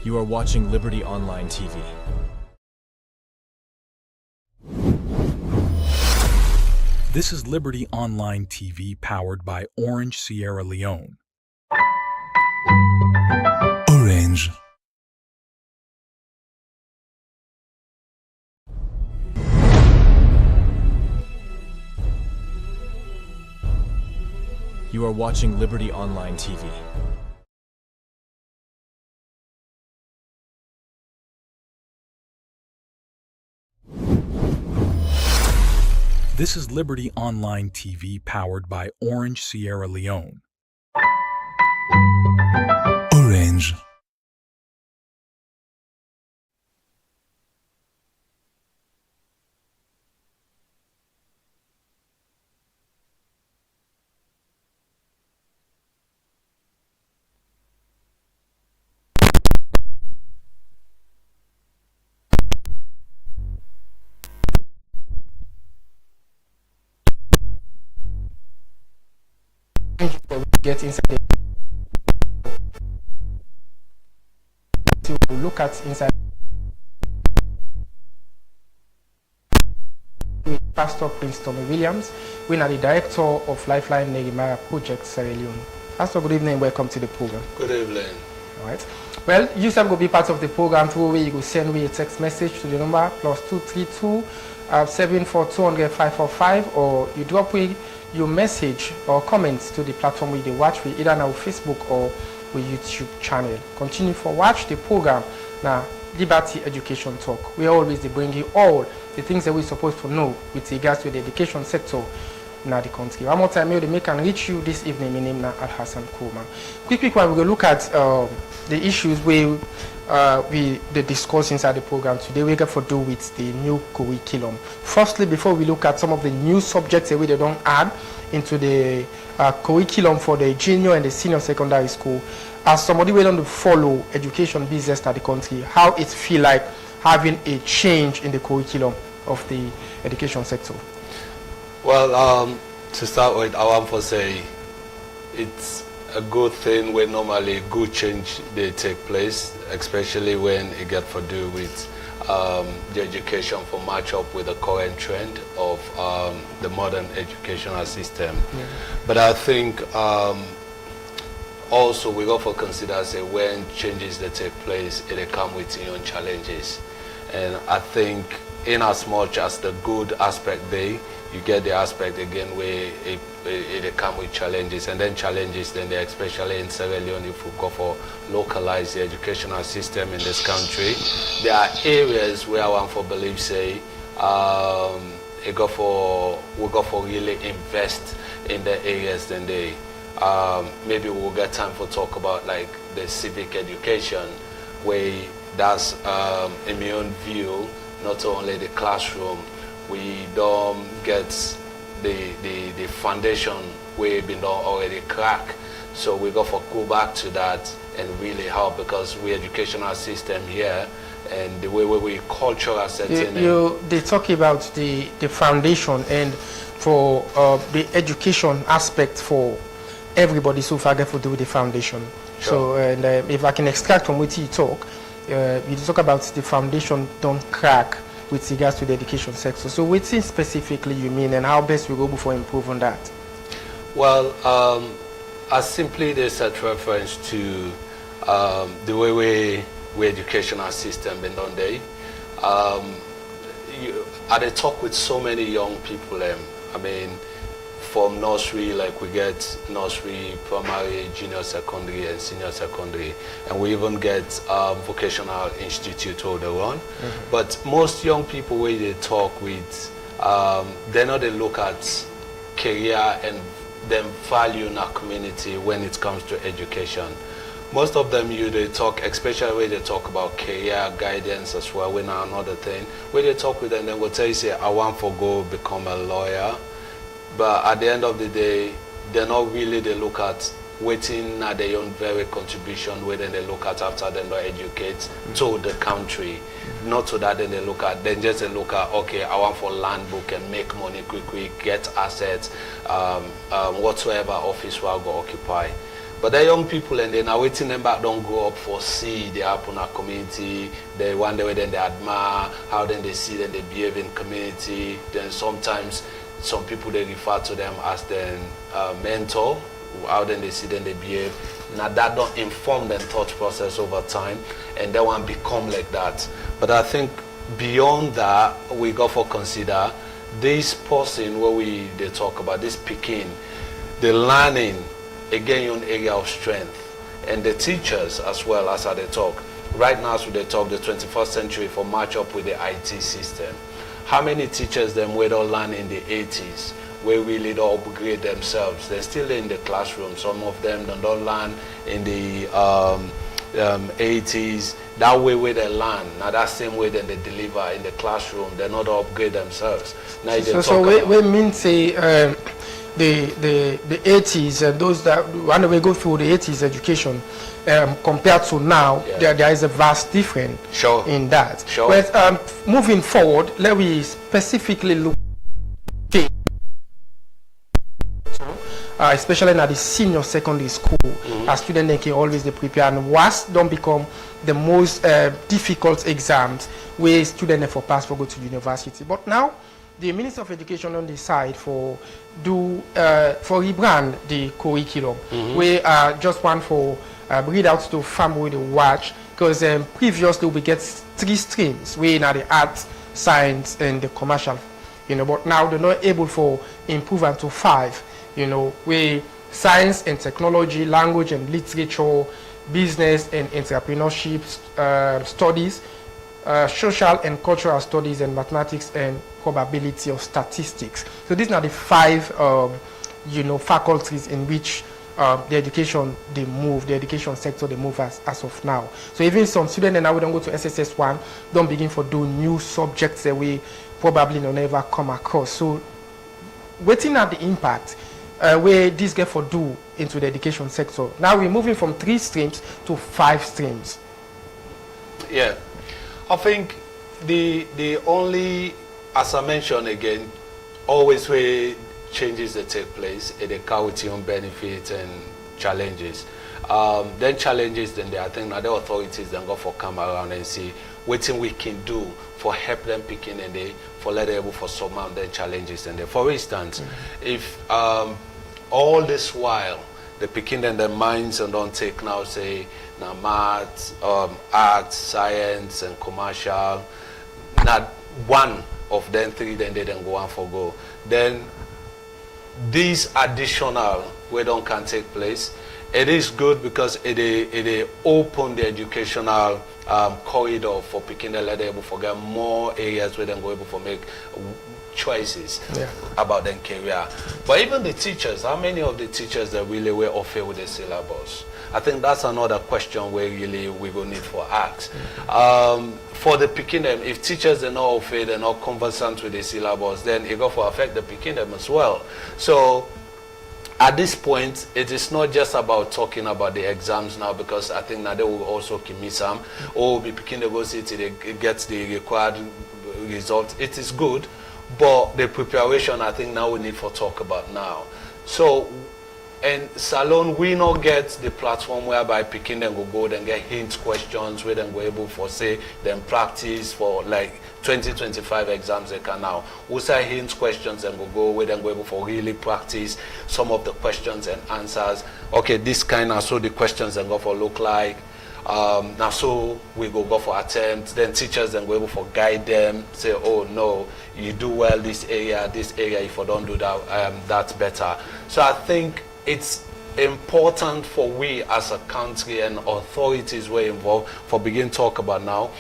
You are watching Liberty Online TV. This is Liberty Online TV powered by Orange Sierra Leone. Orange. You are watching Liberty Online TV. This is Liberty Online TV powered by Orange Sierra Leone. Orange. Get inside to look at inside with Pastor Prince Tommy Williams. We are the director of Lifeline Nerimara Project Sierra Leone. Pastor, good evening. Welcome to the program. Good evening. All right. Well, you will be part of the program through where you will send me a text message to the number +232 74200 545, or you drop with your message or comments to the platform where you watch with either on our Facebook or with YouTube channel. Continue for watch the program now. Liberty Education Talk. We always bring you all the things that we're supposed to know with regards to the education sector in the country. One more time, they can reach you this evening. My name is Al Hassan Kouma. Quick one, we're going to look at the issues we discuss inside the program today. We're going to do with the new curriculum. Firstly, before we look at some of the new subjects that we don't add into the curriculum for the junior and the senior secondary school, as somebody willing to follow education business in the country, how it feel like having a change in the curriculum of the education sector? Well, to start with, I want to say it's a good thing when normally good change they take place, especially when it get to do with the education for match up with the current trend of the modern educational system. Yeah. But I think also we got to consider say when changes that take place, it come with its own challenges. And I think in as much as the good aspect there, you get the aspect again where it come with challenges, and then challenges then they, especially in Sierra Leone, if we go for localize the educational system in this country, there are areas where I want for believe say we go for really invest in the areas then they maybe we'll get time for talk about like the civic education, where that's in my own view, not only the classroom, we don't get the foundation we've been already cracked. So we got to go back to that and really help, because we educational system here and the way we cultural setting. They talk about the foundation and for the education aspect for everybody, so far get to do with the foundation. Sure. So and if I can extract from what you talk, you talk about the foundation don't crack with regards to the education sector. So what specifically you mean, and how best we go before improve on that? Well, I simply they set reference to the way we educational system been done day. I talk with so many young people. I mean, from nursery, like we get nursery, primary, junior secondary, and senior secondary, and we even get vocational institute all the one. Mm-hmm. But most young people, where they talk with, they know they look at career and them value in our community when it comes to education. Most of them, they talk, especially when they talk about career guidance as well. When another thing, when they talk with them, they will tell you, say, I want to go become a lawyer. But at the end of the day, they're not really, they look at waiting at their own very contribution, where then they look at after they not educate to the country. Not to that, then they look at, then just they look at, okay, I want for land book and make money quick, get assets, whatsoever office will go occupy. But the young people and then are waiting them back don't grow up for see they happen in our community. They wonder whether they admire how then they see then they behave in community. Then sometimes some people they refer to them as their mentor. How then they see then they behave. Now that don't inform their thought process over time, and they want to become like that. But I think beyond that, we got for consider this person where they talk about this picking, the learning again your area of strength, and the teachers as well as how they talk. Right now, as they talk, the 21st century for match up with the IT system. How many teachers them we don't learn in the 80s? Where really don't upgrade themselves. They're still in the classroom. Some of them don't learn in the 80s. That way where they learn. Now that same way that they deliver in the classroom. They're not upgrade themselves. Now so we mean say the 80s and those that when we go through the 80s education compared to now, there is a vast difference in that. But moving forward, let me specifically look especially at the senior secondary school, as students can always they prepare, and WASP don't become the most difficult exams where students for pass for go to university. But now the Minister of Education on the side for rebrand the curriculum. We just want for read out to family to watch, because previously we get 3 streams. We in the arts, science, and the commercial. But now they're not able for improve until 5. We science and technology, language and literature, business and entrepreneurship studies, social and cultural studies, and mathematics and probability or statistics. So these are the 5 faculties in which the education sector they move as of now. So even some students now we don't go to SSS1, don't begin for do new subjects that we probably don't ever come across. So waiting at the impact where this get for do into the education sector. Now we're moving from 3 streams to 5 streams. Yeah, I think the only, as I mentioned again, always where changes that take place, it come with your own benefits and challenges. Then challenges, then I think other authorities then go for come around and see what we can do for help them picking and they for let them able for surmount their challenges. And for instance, if all this while the picking and their minds and don't take now say now maths, arts, science and commercial, not one of them 3 then they then go on for go. Then these additional we don't can take place. It is good because it open the educational corridor for picking the letter able to get more areas where they go able to make choices about their career. But even the teachers, how many of the teachers that really were offered with the syllabus? I think that's another question where really we will need for ask. For the picking them, if teachers are not offered and not conversant with the syllabus, then it go for affect the picking them as well. So at this point, it is not just about talking about the exams now, because I think now they will also give me some, or be picking the go city, they get the required result. It is good, but the preparation I think now we need for talk about now. So, and Salon, we not get the platform whereby picking them go then get hint questions where then go able for say then practice for like 2025 exams they can now. We say hint questions and go where then go able for really practice some of the questions and answers. Okay, this kind of so the questions then go for look like. Now so we go for attempts, then teachers then go able for guide them, say, oh no, you do well this area, if you don't do that, that's better. So I think it's important for we as a country and authorities were involved for begin talk about now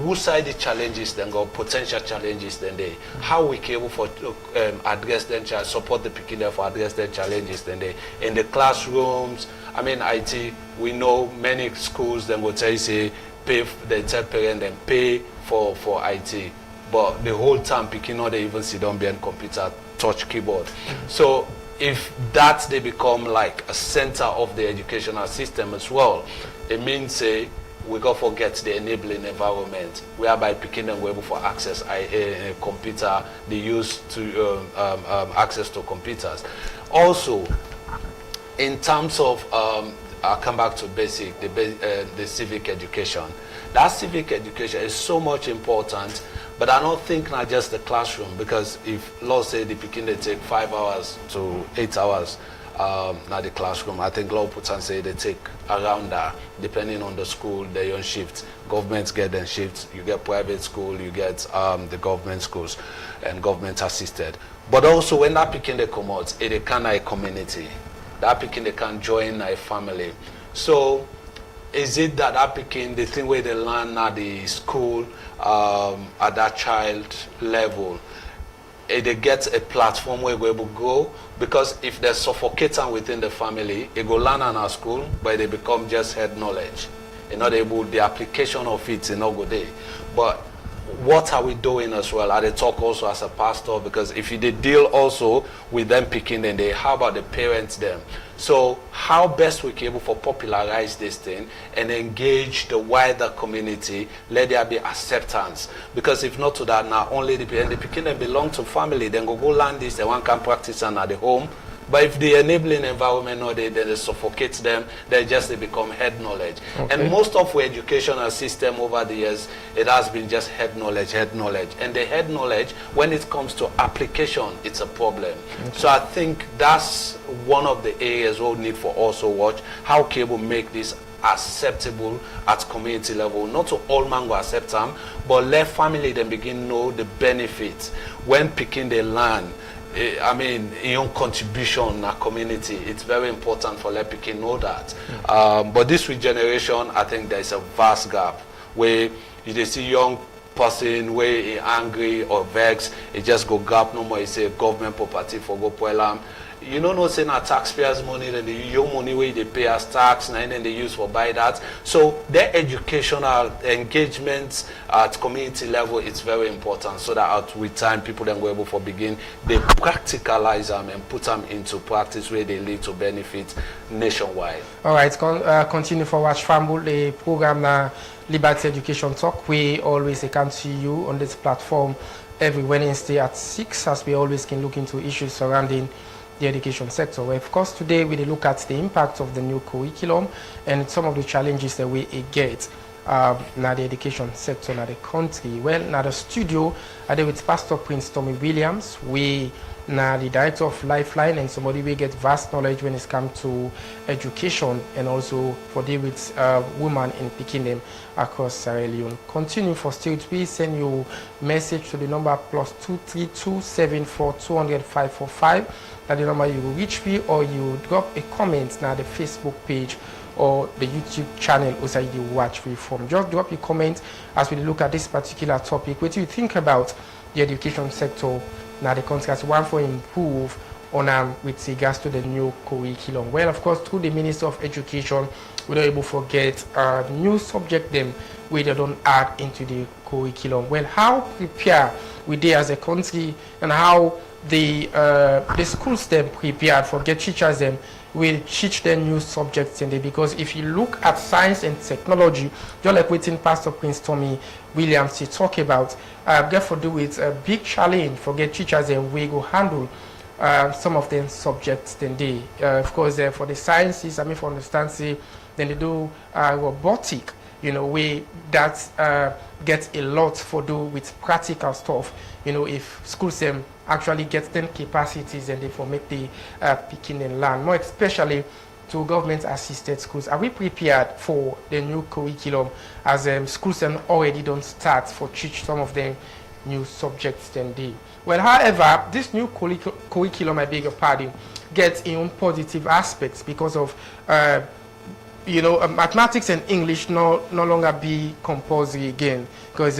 who side the challenges then go potential challenges then they how we can able for address them support the picking there for address their challenges then they in the classrooms. I mean IT, we know many schools then will tell you say pay the parent and pay for IT, but the whole time picking or they even sit down behind computer touch keyboard. So if that they become like a center of the educational system as well, it means say we go forget the enabling environment whereby picking them able for access a computer they use to access to computers. Also in terms of, I'll come back to basic, the civic education. That civic education is so much important, but I don't think not just the classroom, because if, let's say, the Pekin, they take 5 hours to 8 hours, not the classroom. I think law puts and say they take around that, depending on the school, they're on shift. Governments get them shifts. You get private school, you get the government schools and government assisted. But also when that Pekin they come out, it can a community. That Pekin they can join a family. So is it that Pekin, the thing where they learn at the school, at that child level, they get a platform where we will go? Because if they're suffocating within the family, they go learn in our school, but they become just head knowledge. You're not able, the application of it is not good day. But what are we doing as well? I talk also as a pastor, because if you did deal also with them picking, then they, how about the parents them? So how best we can able to popularize this thing and engage the wider community, let there be acceptance. Because if not to that, now only the picking them belong to family, then go learn this, they one can practice and at the home. But if the enabling environment or then they suffocate them, they become head knowledge. Okay. And most of our educational system over the years, it has been just head knowledge. And the head knowledge, when it comes to application, it's a problem. Okay. So I think that's one of the areas we'll need for also watch how cable make this acceptable at community level. Not to all man go accept them, but let family then begin know the benefits when picking they learn. I mean, your contribution in a community, it's very important for let people know that. But this regeneration, I think there's a vast gap where you see young person where he angry or vexed, it just go gap no more. He say government property for go poelam. You don't know saying our taxpayers' money, then the your money where they pay as tax, and then they use for buy that. So their educational engagements at community level, it's very important, so that with time people then go able to begin, they practicalize them and put them into practice where they lead to benefit nationwide. All right, continue for Watch Famble, the program Liberty Education Talk. We always come to you on this platform every Wednesday at 6, as we always can look into issues surrounding the education sector. Well, of course, today we look at the impact of the new curriculum and some of the challenges that we get now the education sector in the country. Well, now the studio, I did with Pastor Prince Tommy Williams. We now the director of Lifeline and somebody we get vast knowledge when it comes to education and also for deal with women in picking them across Sierra Leone. Continue for still to send you message to the number +232 74 200 545. That's the number you will reach me, or you drop a comment now the Facebook page or the YouTube channel also you watch me from. Just drop your comment as we look at this particular topic. What do you think about the education sector now the country as one for improve on with regards to the new curriculum? Well, of course, through the Minister of Education, we're not able to forget new subject them where they don't add into the curriculum. Well, how prepare we there as a country, and how the schools them prepared for get teachers them will teach them new subjects in there? Because if you look at science and technology, just like waiting Pastor Prince Tommy Williams to talk about, therefore do with a big challenge for get teachers and we go handle some of them subjects then they of course for the sciences, I mean for understand say then they do robotic, you know, we that get a lot for do with practical stuff, you know, if schools them actually get them capacities and therefore make the picking and learn more, especially to government assisted schools. Are we prepared for the new curriculum as schools then already don't start for teach some of them new subjects than they? Well, however, this new curriculum, I beg your pardon, gets its own positive aspects because of you know, mathematics and English no longer be compulsory again, because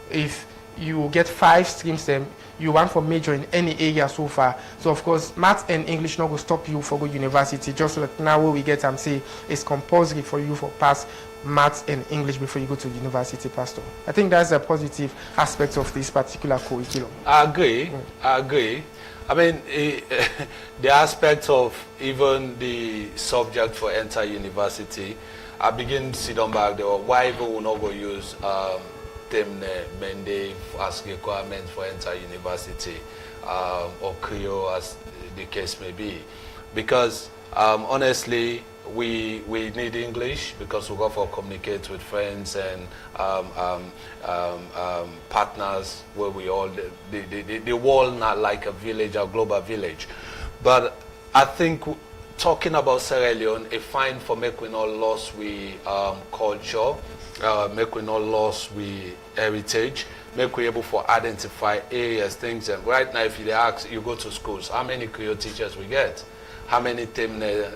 if you get 5 streams, then you want for major in any area so far. So of course, math and English not going to stop you for go university. Just like now where we get and say it's compulsory for you for pass math and English before you go to university, Pastor. I think that's a positive aspect of this particular curriculum. I agree. I agree. I mean, the aspect of even the subject for enter university, I begin to sit down back there. Why even will not go use them Mende as requirement for enter university or Creole as the case may be? Because Honestly, we need English because we go for communicate with friends and partners where we all the world not like a village, a global village. But I think talking about Sierra Leone, a fine for make we not lost we culture, make we not lost we heritage, make we able for identify areas, things. And right now, if you ask, you go to schools, how many Creole teachers we get? How many Temne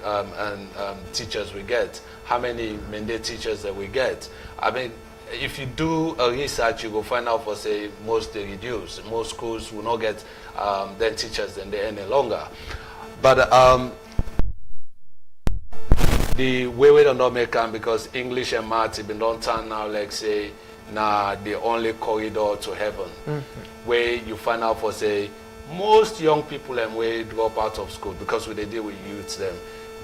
teachers we get? How many Mende teachers that we get? I mean, if you do a research, you will find out for say most they reduce. Most schools will not get then teachers than they any longer. But the way we don't make them because English and math have been done turn now like say now the only corridor to heaven. Where you find out for say most young people and way drop out of school because when they deal with youths them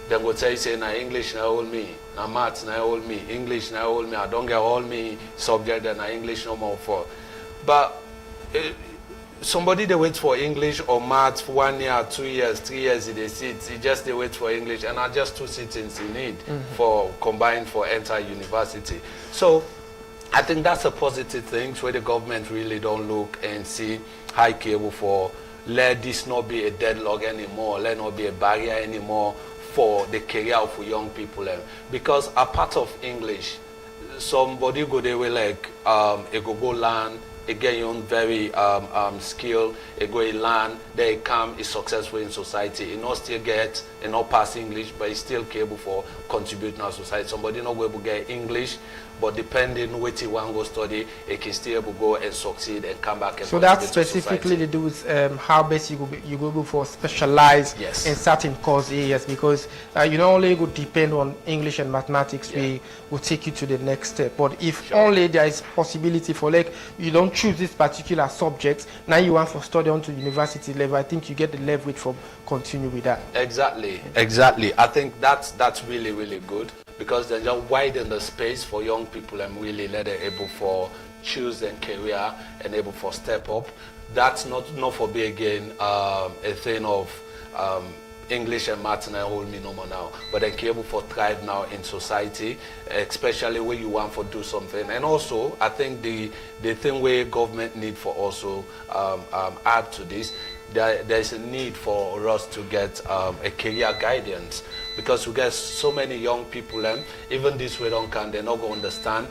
go tell you say now English now hold me, now maths now hold me, English now hold me, I don't get all me subject and now English no more for. But somebody they wait for English or maths for 1 year, 2 years, 3 years they sit, he just they wait for English and are just 2 sittings in need for combined for enter university. So I think that's a positive thing where the government really don't look and see high cable for let this not be a deadlock anymore, let not be a barrier anymore for the career of young people. Because a part of English, somebody go they will like a go learn, again your own very skill, a go learn, they come is successful in society. You not still get and not pass English, but it's still capable for contributing to society. Somebody not able to get English, but depending what you want to go study, it can still able to go and succeed and come back and so that's specifically to do with how best you go for specialize in certain course areas, because you don't only go depend on English and mathematics, we will take you to the next step. But if only there is possibility for like you don't choose this particular subject, now you want for study on to university level, I think you get the leverage for continue with that. Exactly. I think that's really, really good because they just widen the space for young people and really let them able for choose their career and able for step up. That's not for be again a thing of English and maths and hold me no more now, but they're able for thrive now in society, especially when you want for do something. And also I think the thing where government need for also add to this, there's a need for us to get a career guidance, because we get so many young people and even this way don't can, they're not going to understand